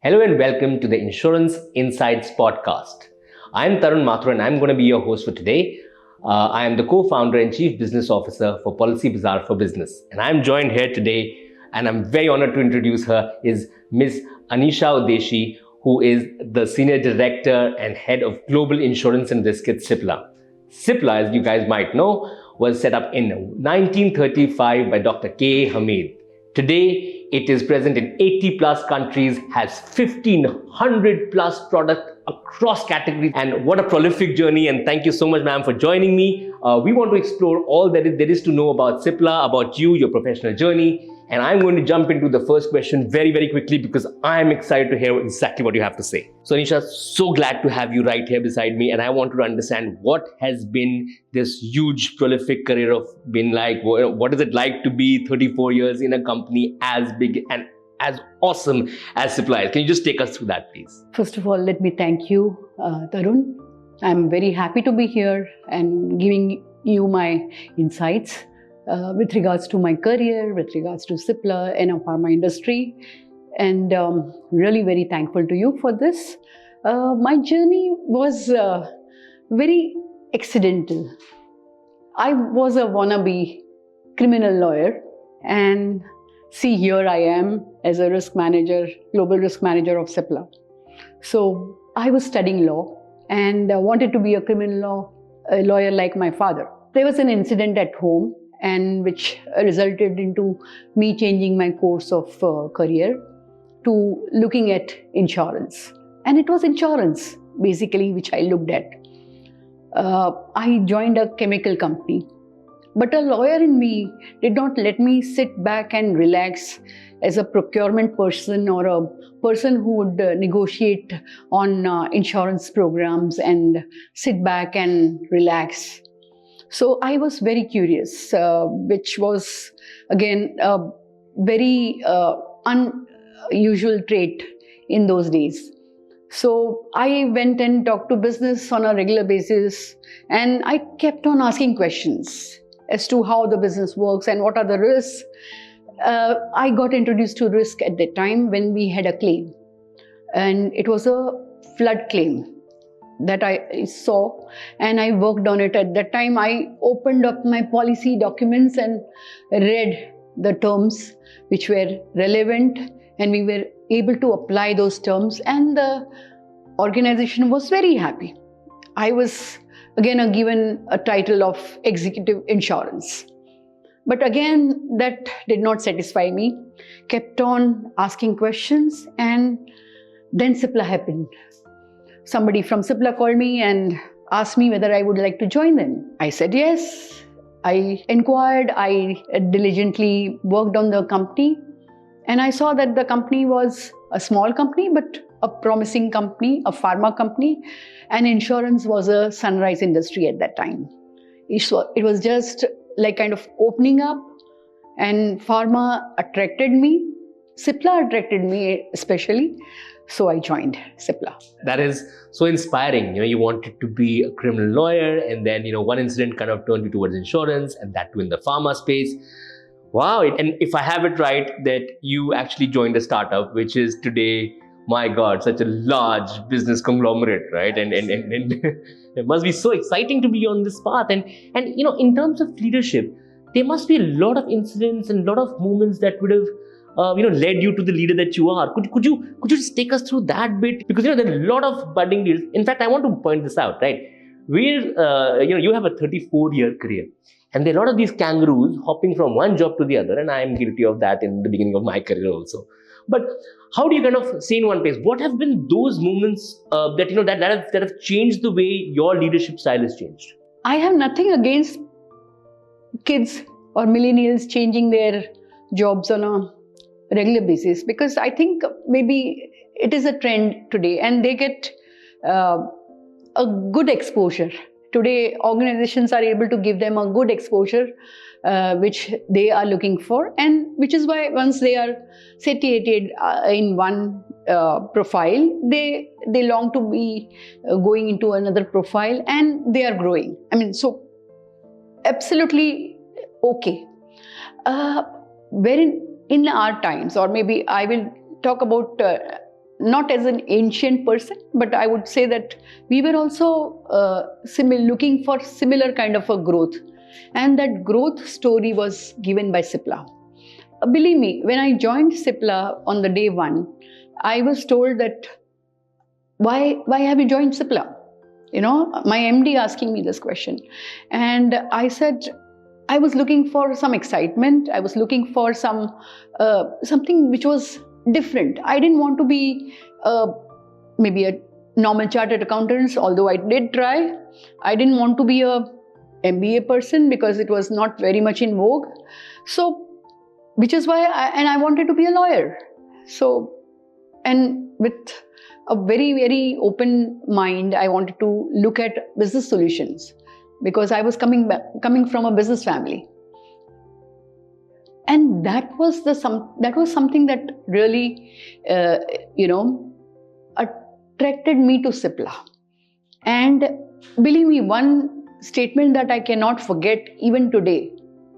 Hello and welcome to the Insurance Insights podcast. I'm Tarun Mathur and I'm going to be your host for today. I am the co-founder and chief business officer for Policybazaar for Business. And I'm joined here today, and I'm very honored to introduce her, is Ms. Anisha Udeshi, who is the senior director and head of global insurance and risk at Cipla. Cipla, as you guys might know, was set up in 1935 by Dr. K. Hamid. Today, it is present in 80 plus countries, has 1500 plus products across categories, and what a prolific journey. And thank you so much, ma'am, for joining me. We want to explore all that there is to know about Cipla, about you, your professional journey. And I'm going to jump into the first question very, very quickly because I'm excited to hear exactly what you have to say. So Anisha, so glad to have you right here beside me. And I want to understand what has been this huge prolific career of been like. What is it like to be 34 years in a company as big and as awesome as Cipla is? Can you just take us through that, please? First of all, let me thank you, Tarun. I'm very happy to be here and giving you my insights with regards to my career, with regards to Cipla and our pharma industry. And really very thankful to you for this. My journey was very accidental. I was a wannabe criminal lawyer, and see, here I am as a risk manager, global risk manager of Cipla. So I was studying law and wanted to be a criminal law lawyer like my father. There was an incident at home, and which resulted into me changing my course of career to looking at insurance. And it was insurance, basically, which I looked at. I joined a chemical company. But a lawyer in me did not let me sit back and relax as a procurement person or a person who would negotiate on insurance programs and sit back and relax. So I was very curious, which was, again, a very unusual trait in those days. So I went and talked to business on a regular basis, and I kept on asking questions as to how the business works and what are the risks. I got introduced to risk at that time when we had a claim, and it was a flood claim that I saw, and I worked on it. At that time, I opened up my policy documents and read the terms which were relevant, and we were able to apply those terms, and the organization was very happy. I was again given a title of executive insurance. But again, that did not satisfy me. Kept on asking questions, and then Cipla happened. Somebody from Cipla called me and asked me whether I would like to join them. I said yes. I inquired, I diligently worked on the company, and I saw that the company was a small company, but a promising company, a pharma company, and insurance was a sunrise industry at that time. It was just like kind of opening up, and pharma attracted me. Cipla attracted me especially. So I joined Cipla. That is so inspiring. You wanted to be a criminal lawyer, and then, one incident kind of turned you towards insurance, and that too in the pharma space. Wow. And if I have it right, that you actually joined a startup, which is today, my God, such a large business conglomerate, right? And it must be so exciting to be on this path. And in terms of leadership, there must be a lot of incidents and a lot of moments that would have led you to the leader that you are. Could you just take us through that bit? Because there are a lot of budding leaders. In fact, I want to point this out, right? You have a 34-year career, and there are a lot of these kangaroos hopping from one job to the other, and I am guilty of that in the beginning of my career also. But how do you kind of stay in one place? What have been those moments that have changed the way your leadership style has changed? I have nothing against kids or millennials changing their jobs on a regular basis, because I think maybe it is a trend today, and they get a good exposure. Today, organizations are able to give them a good exposure, which they are looking for, and which is why once they are satiated in one profile, they long to be going into another profile, and they are growing. I mean, so absolutely okay. Wherein in our times, or maybe I will talk about not as an ancient person, but I would say that we were also looking for similar kind of a growth. And that growth story was given by Cipla. Believe me, when I joined Cipla on the day one, I was told that, why have you joined Cipla? My MD asking me this question. And I said, I was looking for some excitement. I was looking for something which was different. I didn't want to be maybe a normal chartered accountant, although I did try. I didn't want to be a MBA person because it was not very much in vogue. So, which is why I wanted to be a lawyer. So, and with a very, very open mind, I wanted to look at business solutions because I was coming from a business family. And that was something that really, attracted me to Cipla. And believe me, one statement that I cannot forget even today.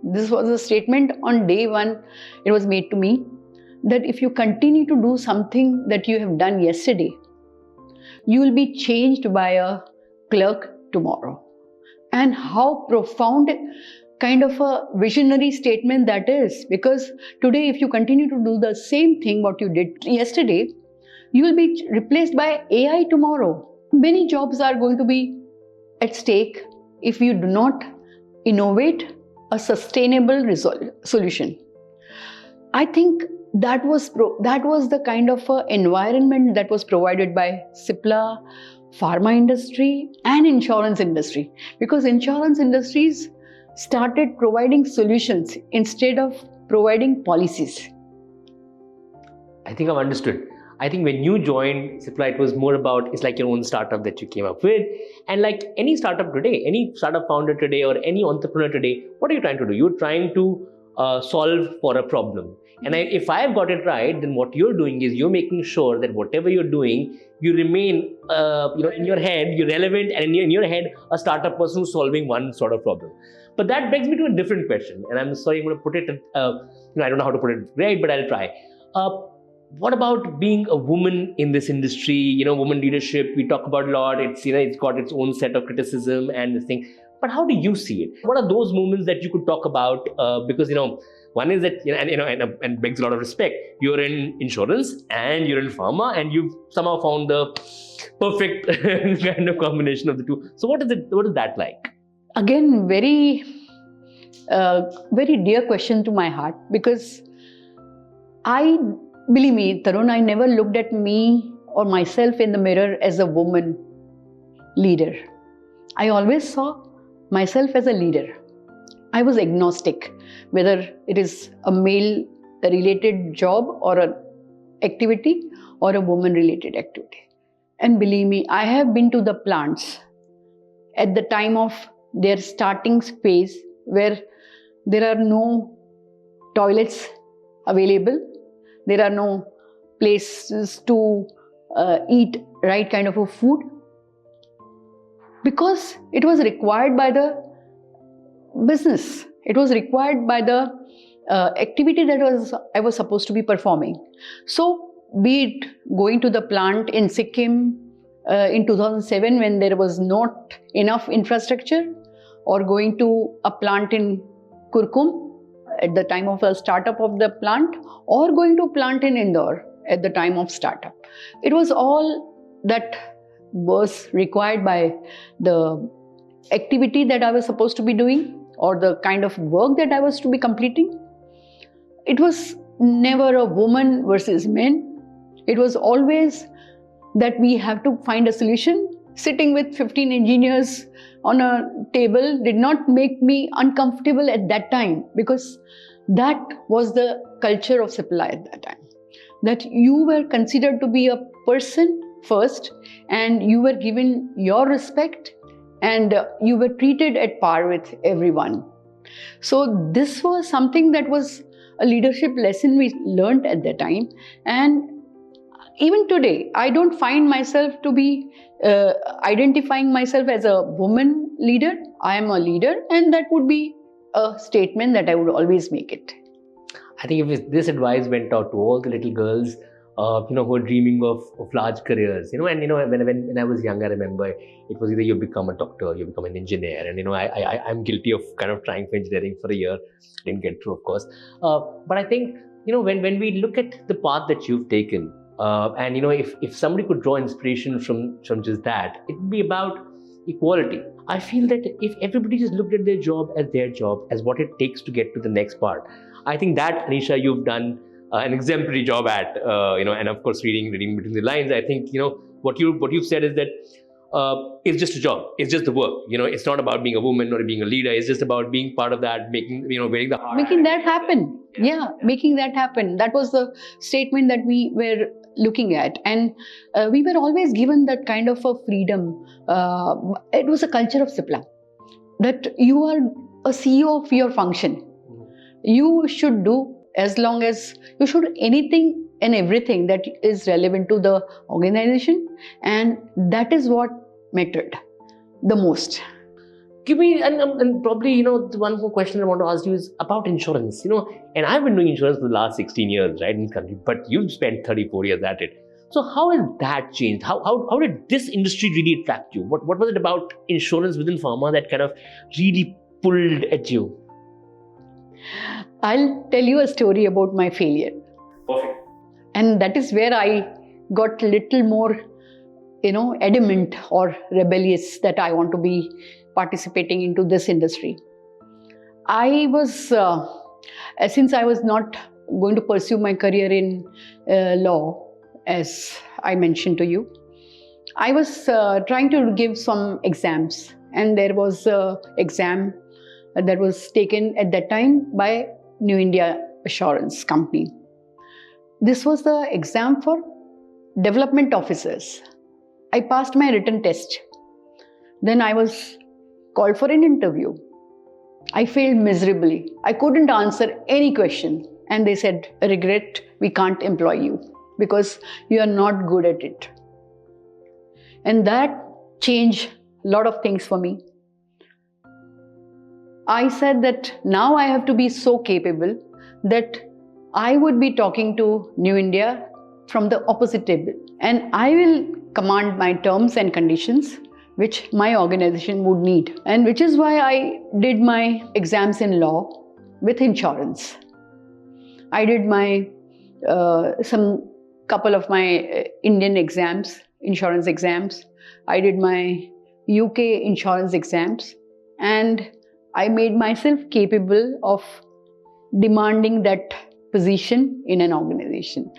This was a statement on day one. It was made to me that if you continue to do something that you have done yesterday, you will be changed by a clerk tomorrow. And how profound kind of a visionary statement that is, because today if you continue to do the same thing what you did yesterday, you will be replaced by AI tomorrow. Many jobs are going to be at stake if you do not innovate a sustainable solution. I think that was the kind of environment that was provided by Cipla, pharma industry and insurance industry, because insurance industries started providing solutions instead of providing policies. I think I've understood. I think when you joined Cipla, it was more about, it's like your own startup that you came up with. And like any startup today, any startup founder today or any entrepreneur today, what are you trying to do? You're trying to solve for a problem. And if I've got it right, then what you're doing is you're making sure that whatever you're doing, you remain, in your head, you're relevant, and in your head, a startup person who's solving one sort of problem. But that begs me to a different question. And I'm sorry, I'm going to put it, I don't know how to put it right, but I'll try. What about being a woman in this industry? Woman leadership, we talk about a lot. It's got its own set of criticism and this thing. But how do you see it? What are those moments that you could talk about? Because, one is that, and begs a lot of respect. You're in insurance and you're in pharma, and you've somehow found the perfect kind of combination of the two. So what is that like? Again, very, very dear question to my heart, because believe me, Tarun, I never looked at me or myself in the mirror as a woman leader. I always saw myself as a leader. I was agnostic, whether it is a male-related job or an activity or a woman-related activity. And believe me, I have been to the plants at the time of their starting phase where there are no toilets available, there are no places to eat right kind of a food, because it was required by the business. It was required by the activity that I was supposed to be performing. So, be it going to the plant in Sikkim in 2007 when there was not enough infrastructure, or going to a plant in Kurkum at the time of the startup of the plant, or going to a plant in Indore at the time of startup. It was all that was required by the activity that I was supposed to be doing, or the kind of work that I was to be completing. It was never a woman versus men. It was always that we have to find a solution. Sitting with 15 engineers on a table did not make me uncomfortable at that time, because that was the culture of Cipla at that time. That you were considered to be a person first, and you were given your respect, and you were treated at par with everyone. So this was something that was a leadership lesson we learned at that time. And even today, I don't find myself to be identifying myself as a woman leader. I am a leader, and that would be a statement that I would always make it. I think if this advice went out to all the little girls who are dreaming of large careers, and when I was young, I remember it was either you become a doctor, you become an engineer, and I'm guilty of kind of trying for engineering for a year, didn't get through, of course. But I think when we look at the path that you've taken, and if somebody could draw inspiration from just that, it would be about equality. I feel that if everybody just looked at their job, as what it takes to get to the next part, I think that, Anisha, you've done an exemplary job at, and of course, reading between the lines. I think, what you've said is that it's just a job. It's just the work. It's not about being a woman or being a leader. It's just about being part of that, wearing the heart. Making that happen. Yeah, making that happen. That was the statement that we were looking at. And we were always given that kind of a freedom. It was a culture of Cipla, that you are a CEO of your function. You should do, as long as you should, anything and everything that is relevant to the organization, and that is what mattered the most. Give me, and probably, the one more question I want to ask you is about insurance, and I've been doing insurance for the last 16 years, right, in this country, but you've spent 34 years at it. So how has that changed? How did this industry really attract you? What was it about insurance within pharma that kind of really pulled at you? I'll tell you a story about my failure. Perfect. And that is where I got little more, adamant or rebellious that I want to be participating into this industry. I was, since I was not going to pursue my career in law, as I mentioned to you, I was trying to give some exams, and there was an exam that was taken at that time by New India Assurance Company. This was the exam for development officers. I passed my written test. Then I was called for an interview. I failed miserably. I couldn't answer any question. And they said, regret, we can't employ you because you are not good at it. And that changed a lot of things for me. I said that now I have to be so capable that I would be talking to New India from the opposite table, and I will command my terms and conditions which my organization would need, and which is why I did my exams in law with insurance. I did my some couple of my Indian exams, insurance exams. I did my UK insurance exams, and I made myself capable of demanding that position in an organization.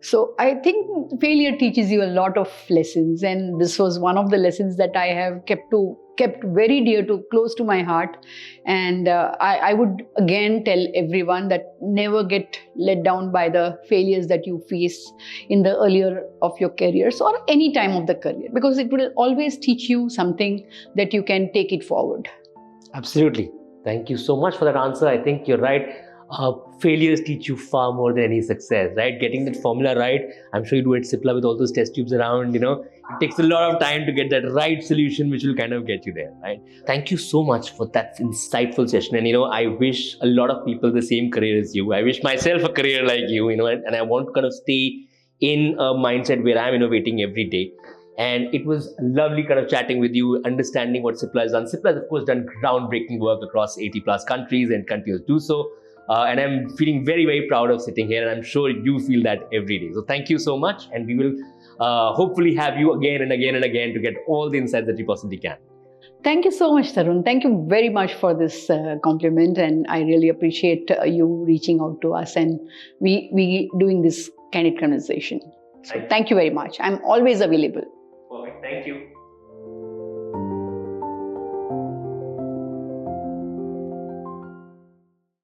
So I think failure teaches you a lot of lessons, and this was one of the lessons that I have kept very dear to, close to my heart. And I would again tell everyone that never get let down by the failures that you face in the earlier of your careers or any time of the career, because it will always teach you something that you can take it forward. Absolutely. Thank you so much for that answer. I think you're right. Failures teach you far more than any success, right? Getting that formula right. I'm sure you do at Cipla with all those test tubes around, it takes a lot of time to get that right solution, which will kind of get you there, right? Thank you so much for that insightful session. And, I wish a lot of people the same career as you. I wish myself a career like you, and I want to kind of stay in a mindset where I'm innovating every day. And it was lovely kind of chatting with you, understanding what Cipla has done. Cipla has, of course, done groundbreaking work across 80 plus countries and continues to do so. And I'm feeling very, very proud of sitting here, and I'm sure you feel that every day. So thank you so much, and we will hopefully have you again and again and again to get all the insights that you possibly can. Thank you so much, Tarun. Thank you very much for this compliment, and I really appreciate you reaching out to us and we doing this candid conversation. So thank you very much. I'm always available. Perfect. Thank you.